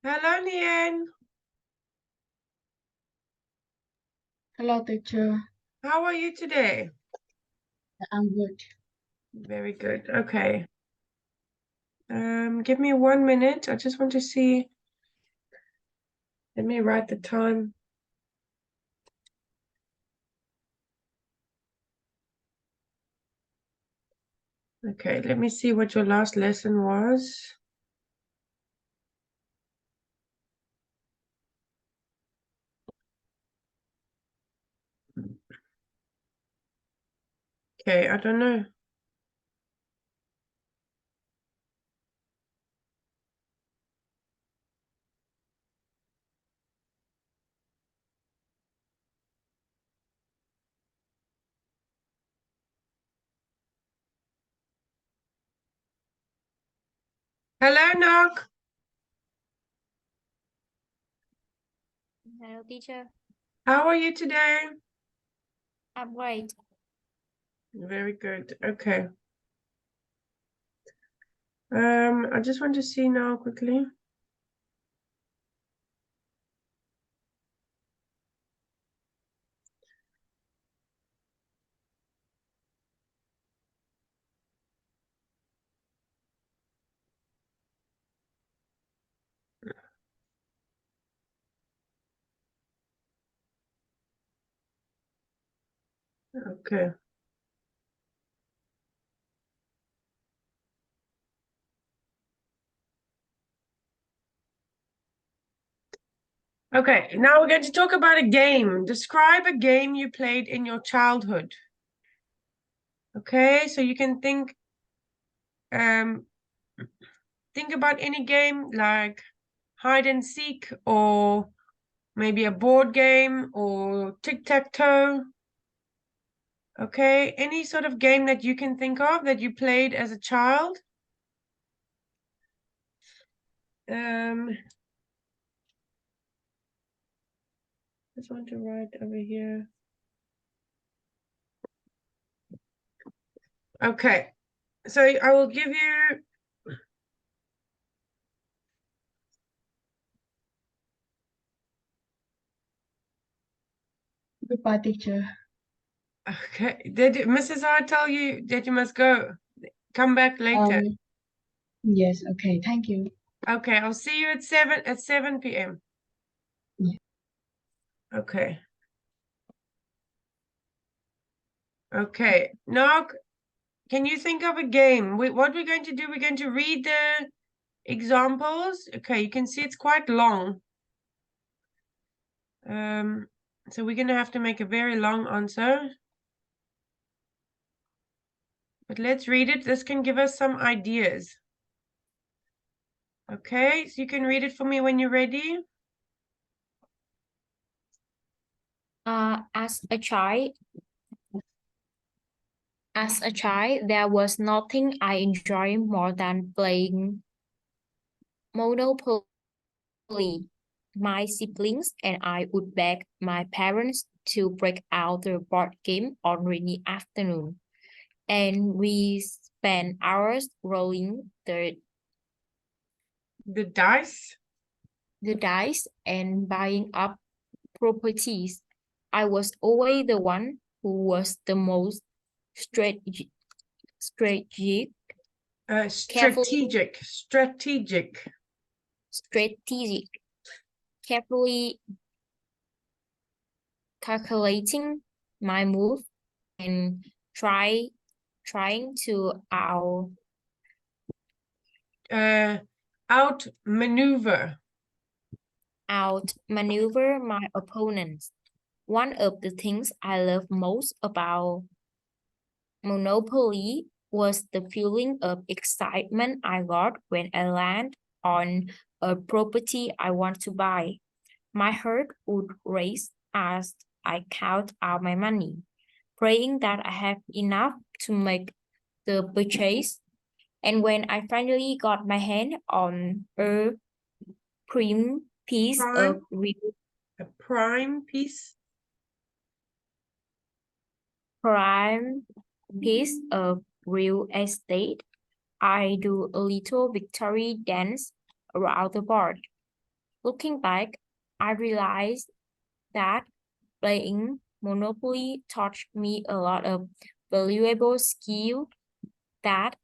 Hello, Nien. Hello, teacher. How are you today? I'm good. Very good. Okay. Give me 1 minute. I just want to see. Let me write the time. Okay, let me see what your last lesson was. Okay, I don't know. Hello, Ngoc. Hello, teacher. How are you today? I'm great. Very good. Okay. I just want to see now quickly. Okay. Okay, now we're going to talk about a game. Describe a game you played in your childhood. Okay, so you can um think about any game like hide and seek or maybe a board game or tic-tac-toe. Okay, any sort of game that you can think of that you played as a child. Just want to write over here. Okay, so I will give you Goodbye, teacher. okay. Did Mrs. R tell you that you must go? Come back later. Yes, okay, thank you. Okay, I'll see you at 7 p.m. Yeah. Okay. Okay. Now, can you think of a game? What we're going to do, we're going to read the examples. Okay, you can see it's quite long. So we're gonna have to make a very long answer. But let's read it. This can give us some ideas. Okay, so you can read it for me when you're ready. As a child, there was nothing I enjoyed more than playing Monopoly. My siblings and I would beg my parents to break out the board game on rainy afternoon, and we spent hours rolling The dice. the dice and buying up properties. I was always the one who was the most strategic, strategic, carefully, strategic, carefully calculating my move and trying to Outmaneuver. outmaneuver my opponents. One of the things I love most about Monopoly was the feeling of excitement I got when I land on a property I want to buy. My heart would race as I count out my money, praying that I have enough to make the purchase. And when I finally got my hand on a prime piece of real A prime piece. prime piece of real estate, I do a little victory dance around the board. Looking back, I realized that playing Monopoly taught me a lot of valuable skills that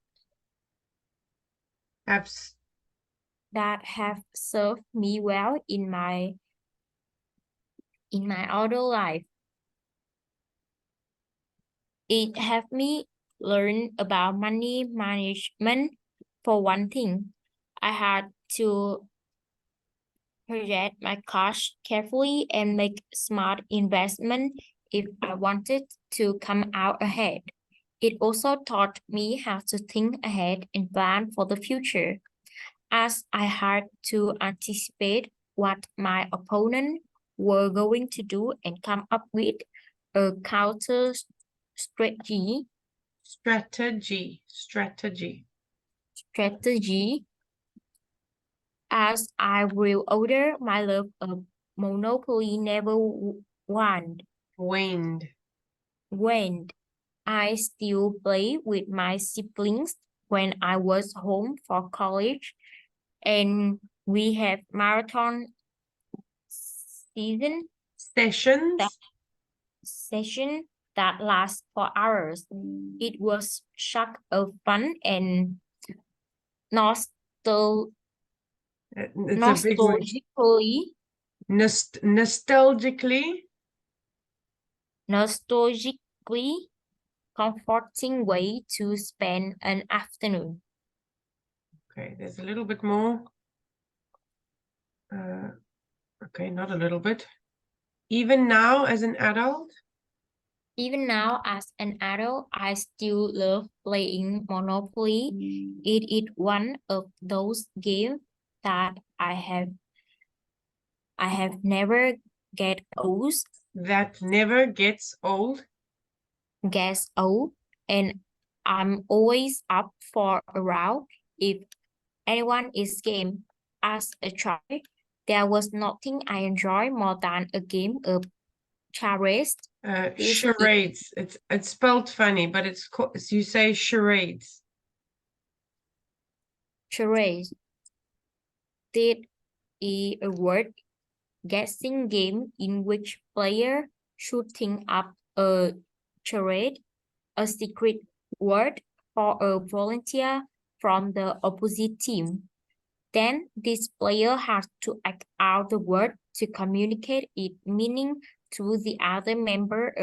Abs that have served me well in my adult life. It helped me learn about money management. For one thing, I had to project my cash carefully and make smart investment if I wanted to come out ahead. It also taught me how to think ahead and plan for the future, as I had to anticipate what my opponent were going to do and come up with a counter strategy strategy. As I grew older, my love of Monopoly never waned. Waned. I still play with my siblings when I was home for college, and we have marathon season sessions. session that lasts for hours. It was shock of fun and nostal It's a big word. nostalgically Nostalgically. comforting way to spend an afternoon. Okay, there's a little bit more. Okay, not a little bit. Even now, as an adult, Even now, as an adult, I still love playing Monopoly. It is one of those games that I have never get old, that never gets old. And I'm always up for a round if anyone is game. As a child, there was nothing I enjoy more than a game of charades. Charades. It's spelled funny, but it's you say charades. Charades. Did a word guessing game in which player should think up a charade, a secret word for a volunteer from the opposite team. Then this player has to act out the word to communicate its meaning to the other member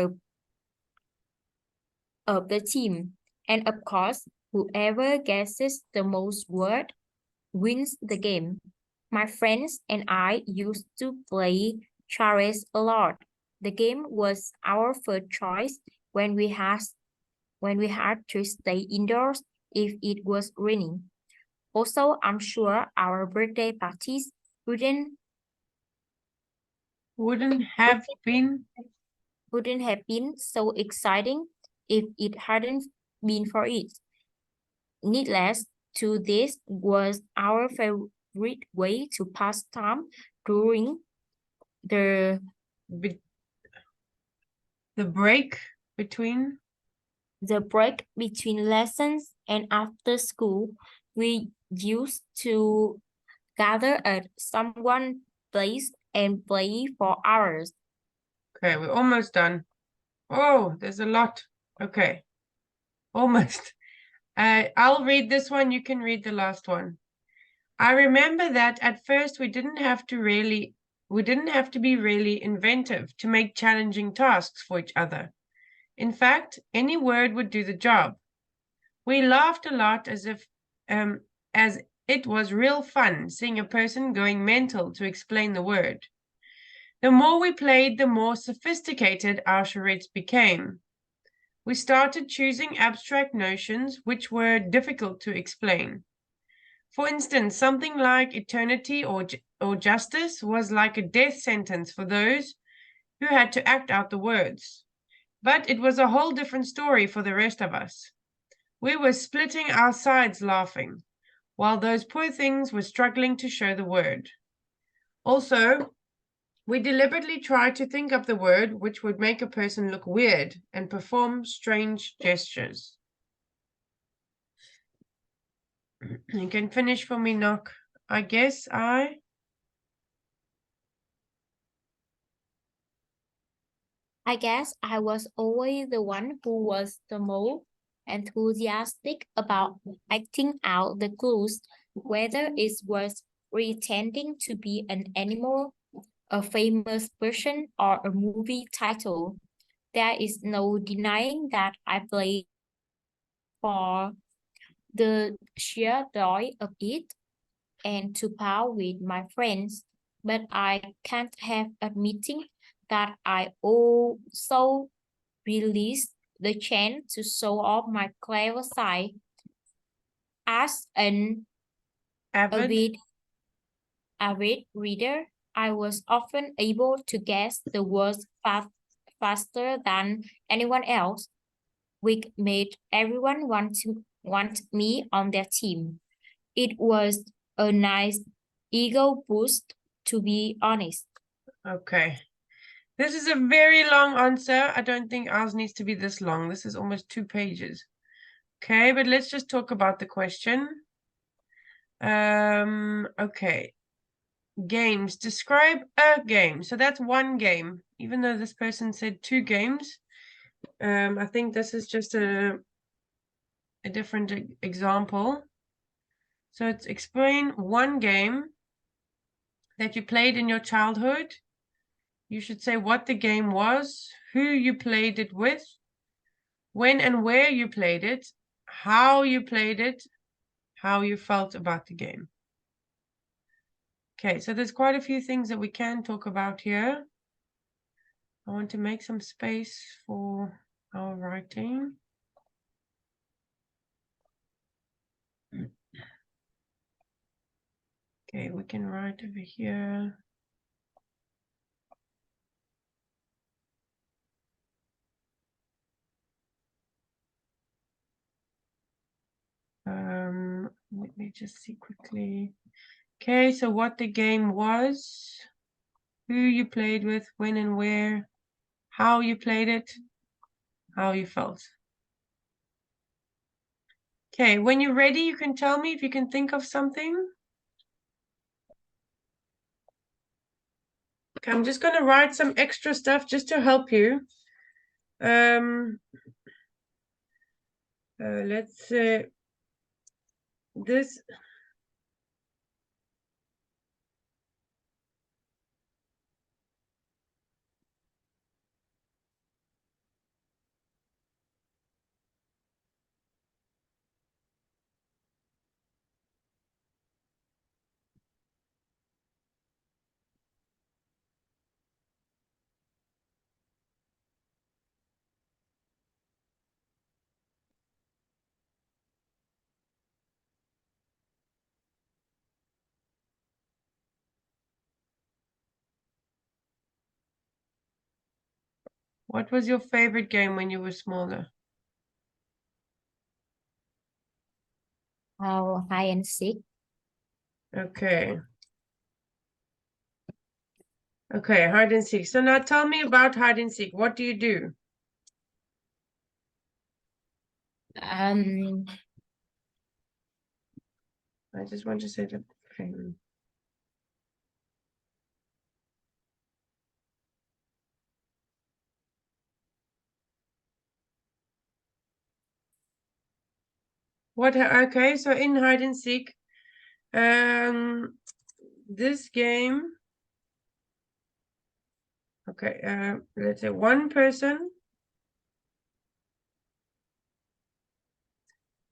of the team. And of course, whoever guesses the most word wins the game. My friends and I used to play charades a lot. The game was our first choice when we had to stay indoors if it was raining. Also, I'm sure our birthday parties wouldn't have been so exciting if it hadn't been for it. Needless to this was our favorite way to pass time during the break between lessons, and after school. We used to gather at someone's place and play for hours. Okay, we're almost done. Oh, there's a lot. Okay, almost. I'll read this one. You can read the last one. I remember that at first we didn't have to be really inventive to make challenging tasks for each other. In fact, any word would do the job. We laughed a lot as it was real fun seeing a person going mental to explain the word. The more we played, the more sophisticated our charades became. We started choosing abstract notions which were difficult to explain. For instance, something like eternity or justice was like a death sentence for those who had to act out the words. But it was a whole different story for the rest of us. We were splitting our sides laughing, while those poor things were struggling to show the word. Also, we deliberately tried to think up the word which would make a person look weird and perform strange gestures. You can finish for me, Ngoc. I guess I guess I was always the one who was the most enthusiastic about acting out the clues, whether it was pretending to be an animal, a famous person, or a movie title. There is no denying that I played for the sheer joy of it and to power with my friends, but I can't help admitting that I also released the chance to show off my clever side as an Avid? avid, avid reader. I was often able to guess the words faster than anyone else, which made everyone want me on their team. It was a nice ego boost, to be honest. Okay. This is a very long answer. I don't think ours needs to be this long. This is almost 2 pages. Okay, but let's just talk about the question. Okay. Games. Describe a game. So that's one game. Even though this person said 2 games, I think this is just a different example. So it's explain one game that you played in your childhood. You should say what the game was, who you played it with, when and where you played it, how you played it, how you felt about the game. Okay, so there's quite a few things that we can talk about here. I want to make some space for our writing. Okay, we can write over here. Let me just see quickly. Okay, so what the game was, who you played with, when and where, how you played it, how you felt. Okay, when you're ready, you can tell me if you can think of something. Okay, I'm just going to write some extra stuff just to help you. Let's say this. What was your favorite game when you were smaller? Oh, hide and seek. Okay. Okay, hide and seek. So now tell me about hide and seek. What do you do? Um, I just want to say that. Okay. What? Okay, so in hide and seek, this game. Okay, let's say one person.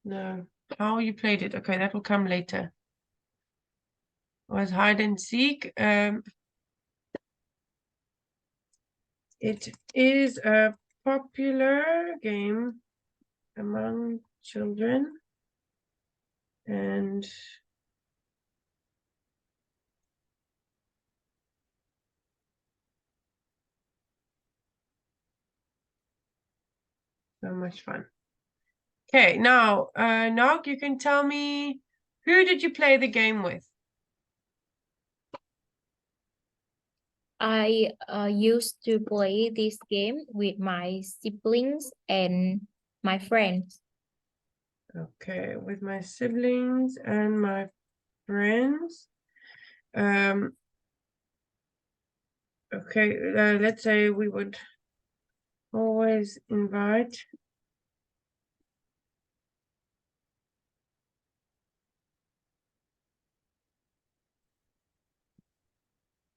No, how you played it. Okay, that will come later. Was hide and seek. It is a popular game among children and so much fun. Okay, now, Ngoc, you can tell me, who did you play the game with? I used to play this game with my siblings and my friends. Okay, with my siblings and my friends. Okay, let's say we would Always invite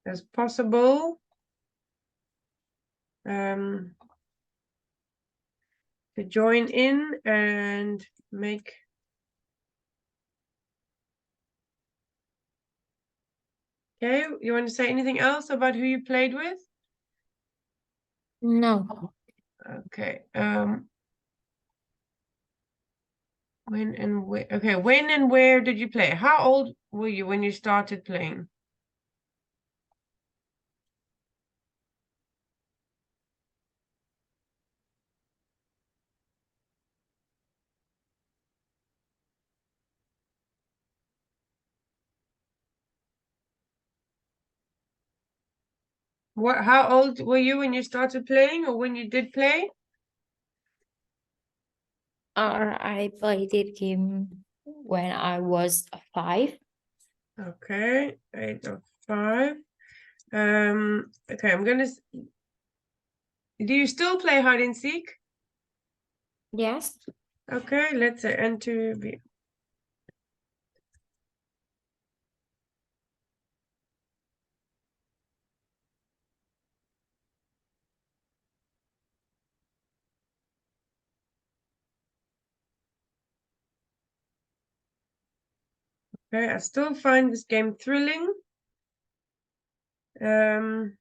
as possible to join in and make okay. You want to say anything else about who you played with? No. Okay. When and where? Okay, when and where did you play? How old were you when you started playing? What? How old were you when you started playing, or when you did play? I played it game when I was 5. Okay, 8 or 5. Okay, do you still play hide and seek? Yes. Okay, let's say enter. Okay, I still find this game thrilling. And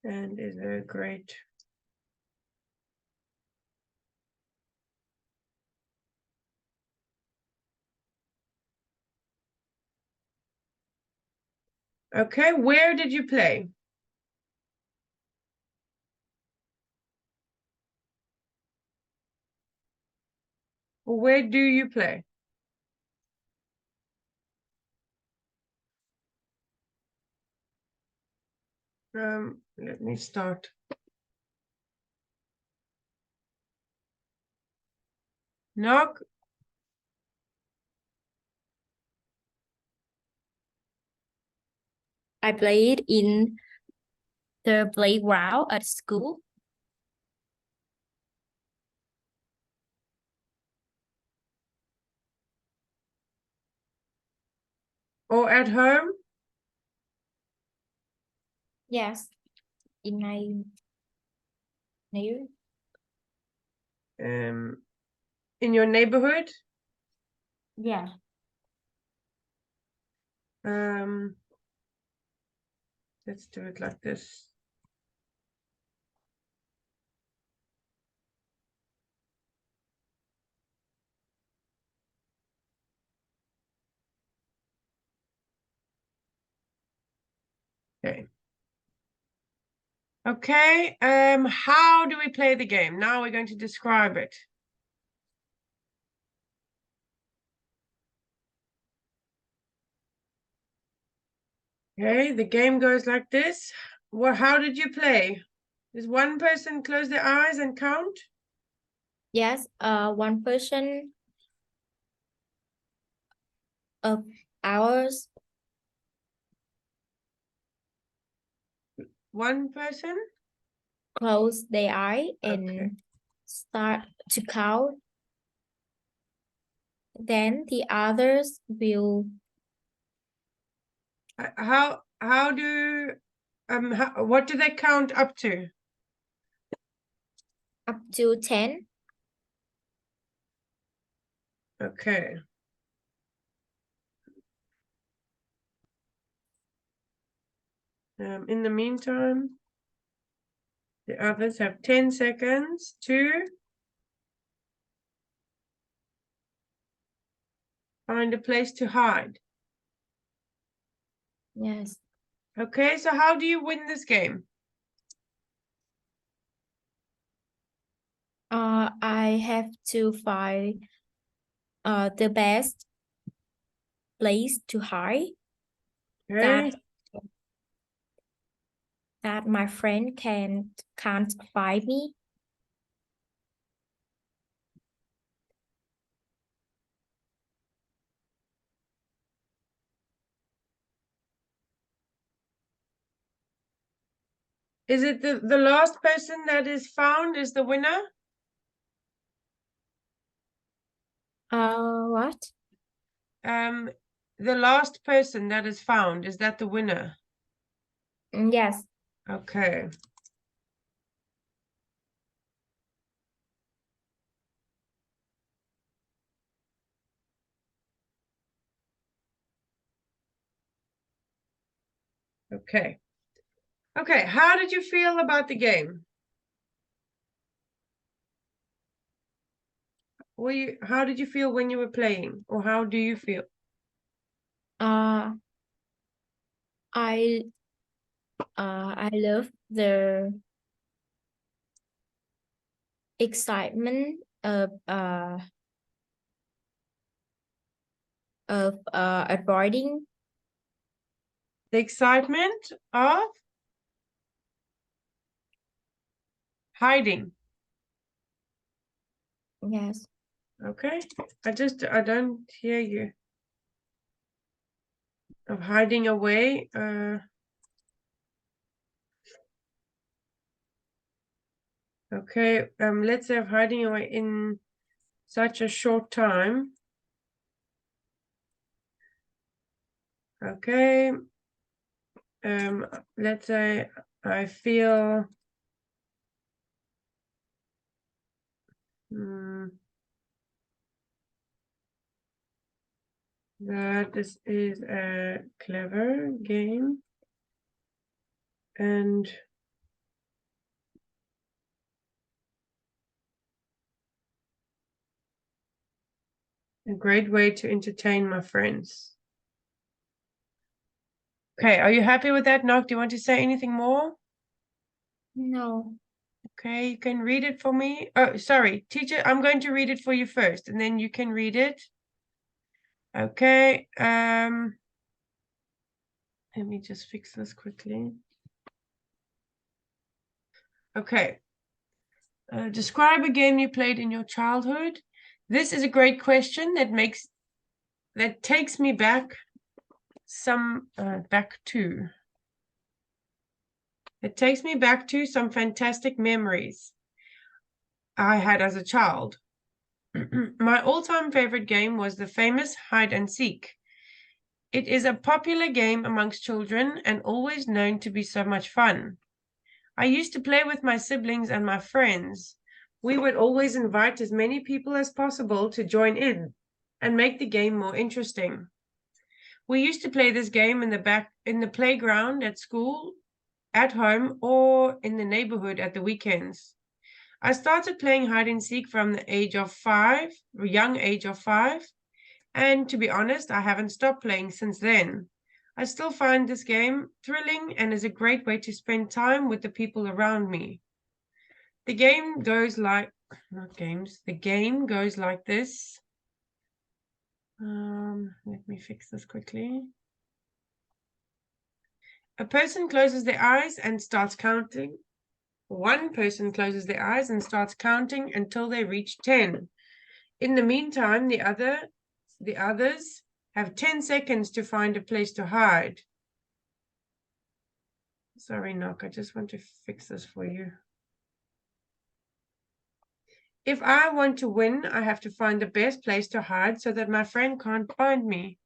is a great. Okay, where did you play? Or where do you play? Let me start. Knock. I played in the playground at school. Or at home? Yes. In my new. In your neighborhood? Yeah. Let's do it like this. Okay. Okay, how do we play the game? Now we're going to describe it. Okay, the game goes like this. Well, how did you play? Does one person close their eyes and count? Yes. One person of ours One person? close their eye and Okay. start to count. Then the others will How do what do they count up to? up to 10. Okay. In the meantime, the others have 10 seconds to find a place to hide. Yes. Okay, so how do you win this game? I have to find the best place to hide Okay. that my friend can't find me. Is it the last person that is found is the winner? What? The last person that is found, is that the winner? Yes. Okay. Okay. Okay, how did you feel about the game? How did you feel when you were playing? Or how do you feel? I I love the excitement of avoiding. The excitement of hiding. Yes. Okay. I don't hear you. Of hiding away. Okay. Let's say of hiding away in such a short time. Okay. Let's say I feel that this is a clever game and a great way to entertain my friends. Okay, are you happy with that, Ngoc? Do you want to say anything more? No. Okay, you can read it for me. Oh, sorry, teacher, I'm going to read it for you first, and then you can read it. Okay, let me just fix this quickly. Okay. Describe a game you played in your childhood. This is a great question that takes me back to. It takes me back to some fantastic memories I had as a child. My all-time favorite game was the famous hide and seek. It is a popular game amongst children and always known to be so much fun. I used to play with my siblings and my friends. We would always invite as many people as possible to join in and make the game more interesting. We used to play this game in the playground at school, at home, or in the neighborhood at the weekends. I started playing hide and seek from the young age of 5, and to be honest, I haven't stopped playing since then. I still find this game thrilling and is a great way to spend time with the people around me. The game goes like, the game goes like this. Let me fix this quickly. A person closes their eyes and starts counting. One person closes their eyes and starts counting until they reach 10. In the meantime, the others have 10 seconds to find a place to hide. Sorry, Ngoc, I just want to fix this for you. If I want to win, I have to find the best place to hide so that my friend can't find me.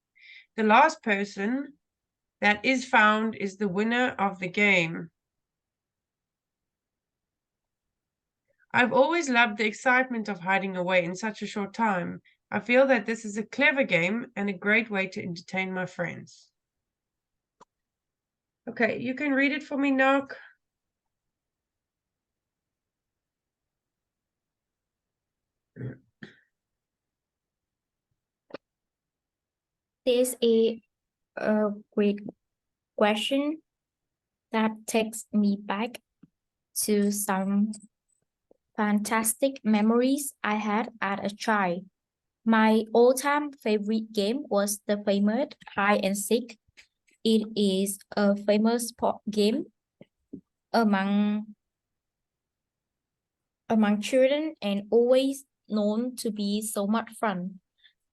The last person that is found is the winner of the game. I've always loved the excitement of hiding away in such a short time. I feel that this is a clever game and a great way to entertain my friends. Okay, you can read it for me, Ngoc. This is a great question that takes me back to some fantastic memories I had as a child. My all-time favorite game was the famous hide and seek. It is a famous sport game among children and always known to be so much fun.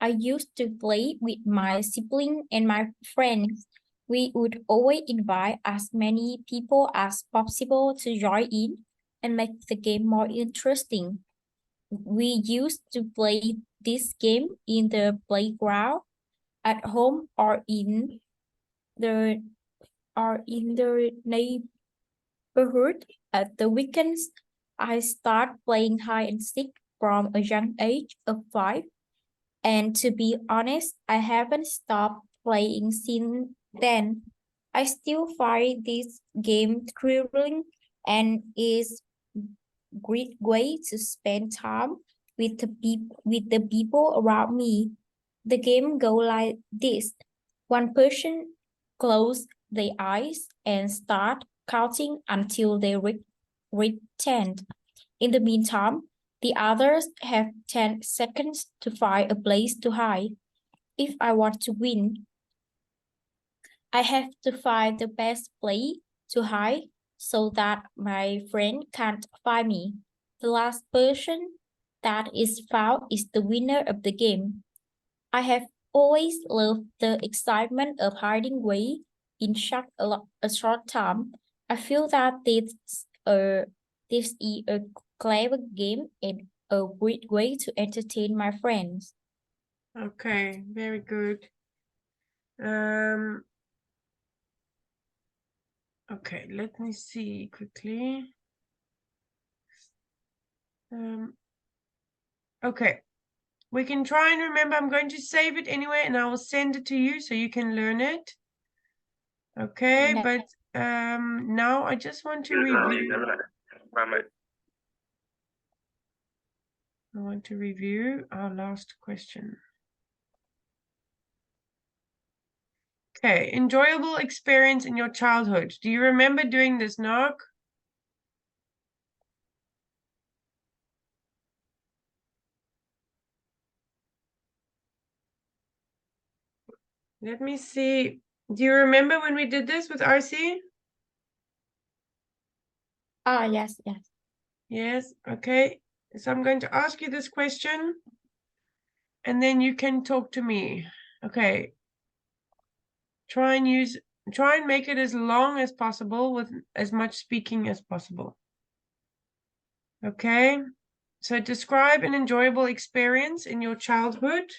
I used to play with my sibling and my friends. We would always invite as many people as possible to join in and make the game more interesting. We used to play this game in the playground, at home, the the neighborhood. At the weekends, I start playing hide and seek from a young age of 5. And to be honest, I haven't stopped playing since then. I still find this game thrilling and is great way to spend time with the people around me. The game go like this. One person close their eyes and start counting until they reach 10. In the meantime, the others have 10 seconds to find a place to hide. If I want to win, I have to find the best place to hide so that my friend can't find me. The last person that is found is the winner of the game. I have always loved the excitement of hiding away in such a short time. I feel that this is a clever game and a great way to entertain my friends. Okay, very good. Okay, let me see quickly. Okay, we can try and remember. I'm going to save it anyway, and I will send it to you so you can learn it. Okay, That- but now I just want to review. I want to review our last question. Okay, enjoyable experience in your childhood. Do you remember doing this, Ngoc? Let me see. Do you remember when we did this with RC? Yes, yes. Yes, okay. So I'm going to ask you this question and then you can talk to me. Okay. Try and make it as long as possible with as much speaking as possible. Okay. So describe an enjoyable experience in your childhood.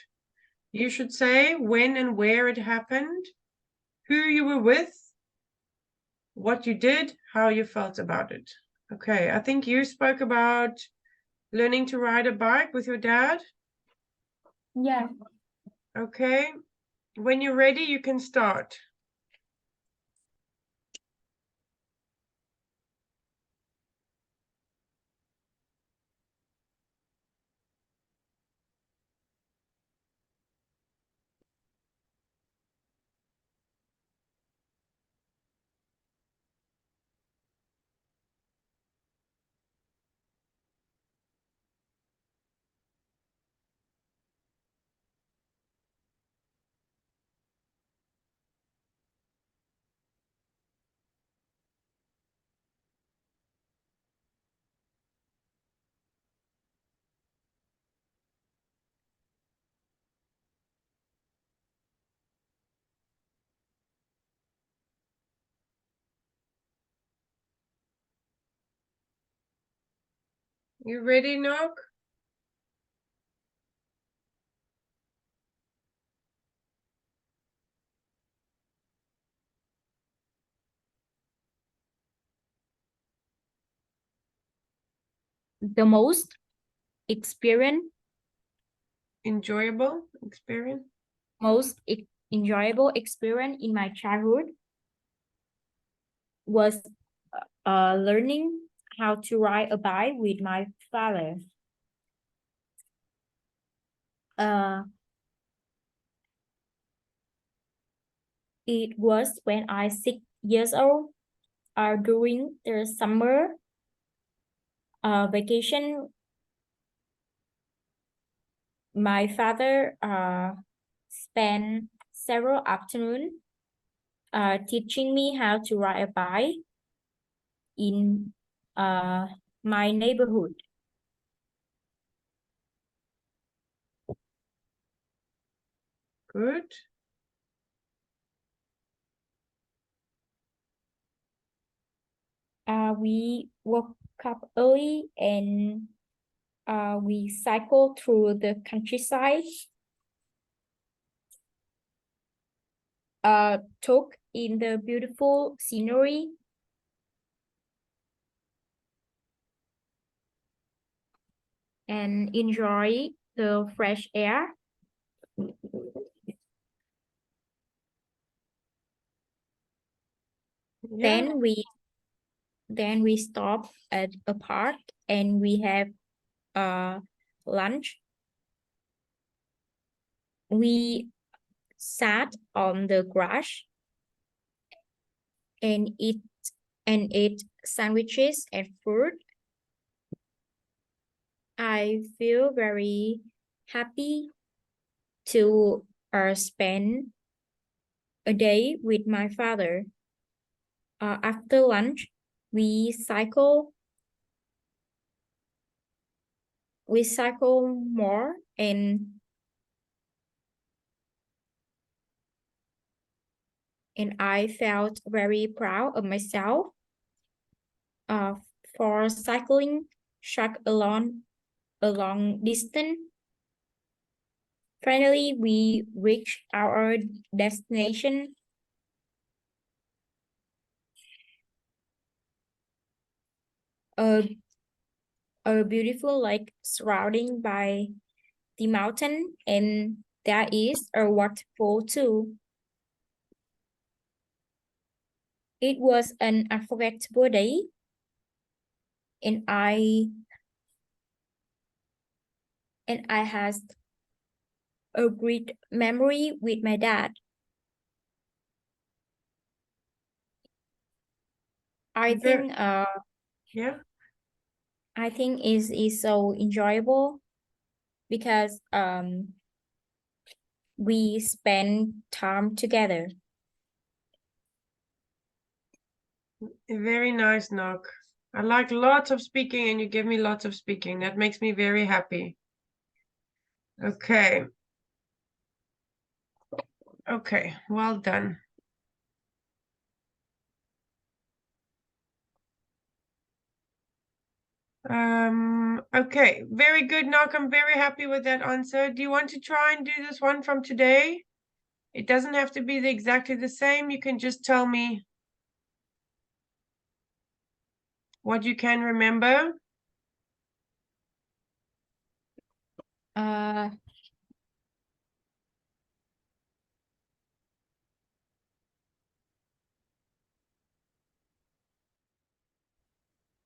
You should say when and where it happened, who you were with, what you did, how you felt about it. Okay, I think you spoke about learning to ride a bike with your dad. Yeah. Okay, when you're ready, you can start. You ready, Ngoc? The most experience, Enjoyable experience. enjoyable experience in my childhood was learning how to ride a bike with my father. Uh, it was when I 6 years old. During the summer vacation, my father spent several afternoons teaching me how to ride a bike in my neighborhood. Good. we woke up early and we cycled through the countryside. Took in the beautiful scenery. And enjoy the fresh air. Yeah. Then we stop at a park and we have lunch. We sat on the grass and ate sandwiches and fruit. I feel very happy to spend a day with my father. After lunch, we cycle more and I felt very proud of myself for cycling such a long distance. Finally, we reached our destination. A beautiful lake surrounding by the mountain, and there is a waterfall too. It was an unforgettable day, and I had a great memory with my dad. I think Yeah. I think is so enjoyable because we spend time together. Very nice, Ngoc. I like lots of speaking and you give me lots of speaking. That makes me very happy. Okay. Okay, well done. Okay, very good, Ngoc. I'm very happy with that answer. Do you want to try and do this one from today? It doesn't have to be exactly the same. You can just tell me what you can remember.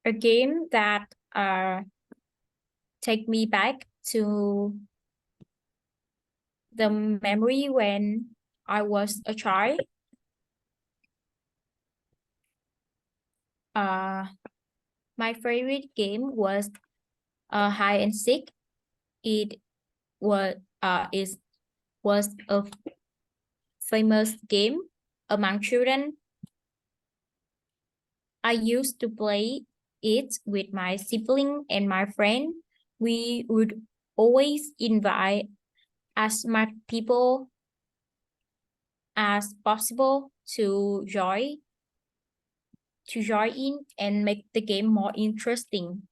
A game that take me back to the memory when I was a child. My favorite game was hide and seek. It was a famous game among children. I used to play it with my sibling and my friend. We would always invite as much people as possible to join in and make the game more interesting.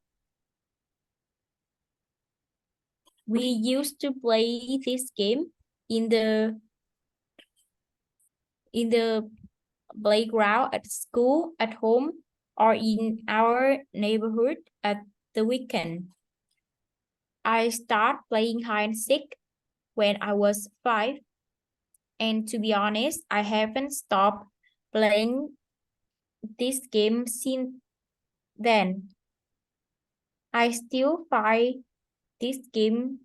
We used to play this game in the playground at school, at home, or in our neighborhood at the weekend. I started playing hide and seek when I was 5, and to be honest, I haven't stopped playing this game since then. I still find this game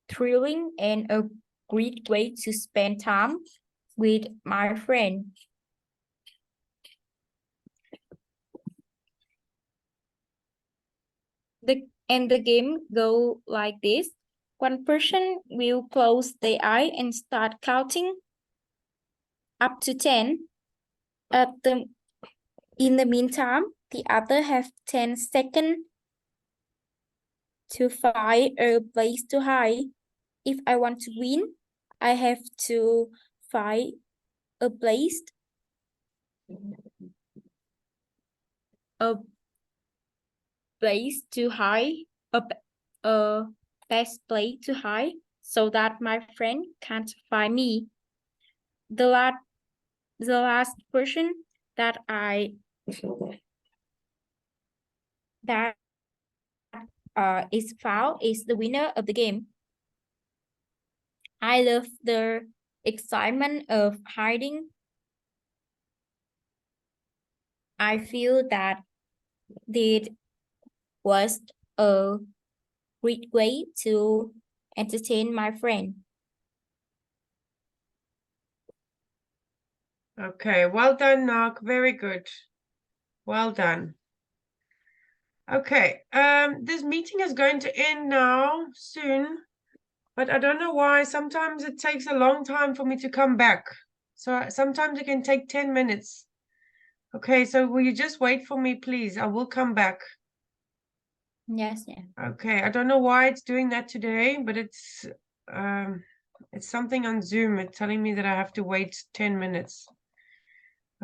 thrilling and a great way to spend time with my friend. The game go like this. One person will close their eye and start counting up to 10. In the meantime, the other have 10 seconds to find a place to hide. If I want to win, I have to find a place a place to hide, a best place to hide so that my friend can't find me. The last the last person that that is found is the winner of the game. I love the excitement of hiding. I feel that it was a great way to entertain my friend. Okay, well done, Ngoc. Very good. Well done. Okay, this meeting is going to end now soon, but I don't know why. Sometimes it takes a long time for me to come back. So sometimes it can take 10 minutes. Okay, so will you just wait for me, please? I will come back. Yes, yeah. Okay, I don't know why it's doing that today, but it's something on Zoom. It's telling me that I have to wait 10 minutes.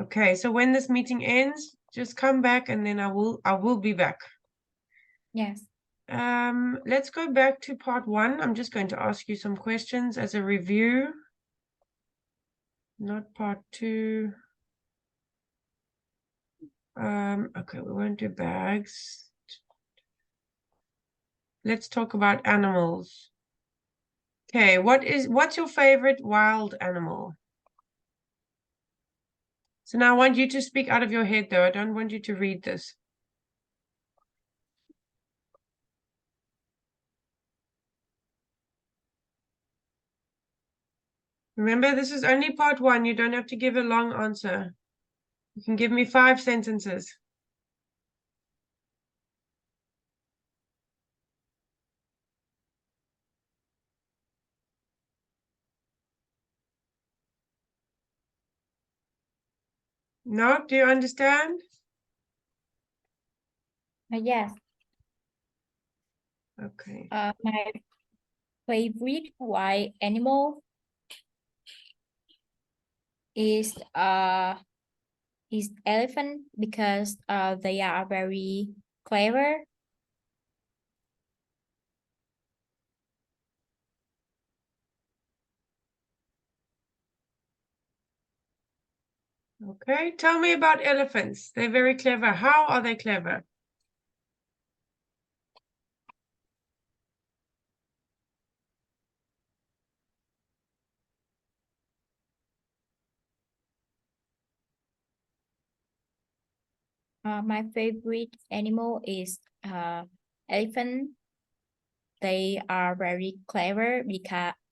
Okay, so when this meeting ends, just come back and then I will be back. Yes. Let's go back to part 1. I'm just going to ask you some questions as a review. Not part 2. Okay, we won't do bags. Let's talk about animals. Okay, what's your favorite wild animal? So now I want you to speak out of your head though. I don't want you to read this. Remember, this is only part 1. You don't have to give a long answer. You can give me 5 sentences. No, do you understand? Yes. Okay. My favorite wild animal is elephant because they are very clever. Okay, tell me about elephants. They're very clever. How are they clever? My favorite animal is elephant. They are very clever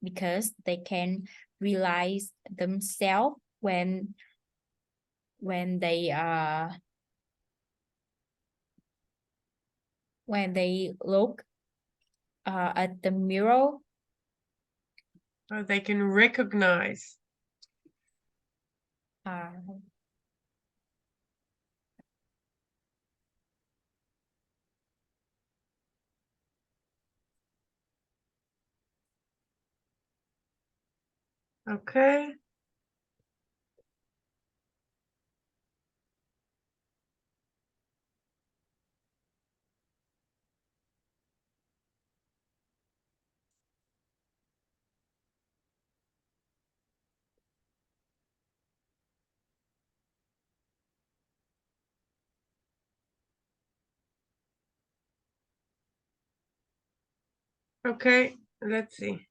because they can realize themselves when they look at the mirror. They can recognize. Uh, Okay. Okay, let's see.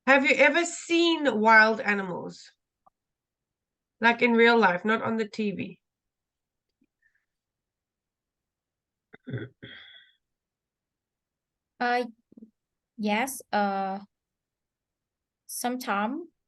Have you ever seen wild animals? Like in real life, not on the TV. yes. Sometimes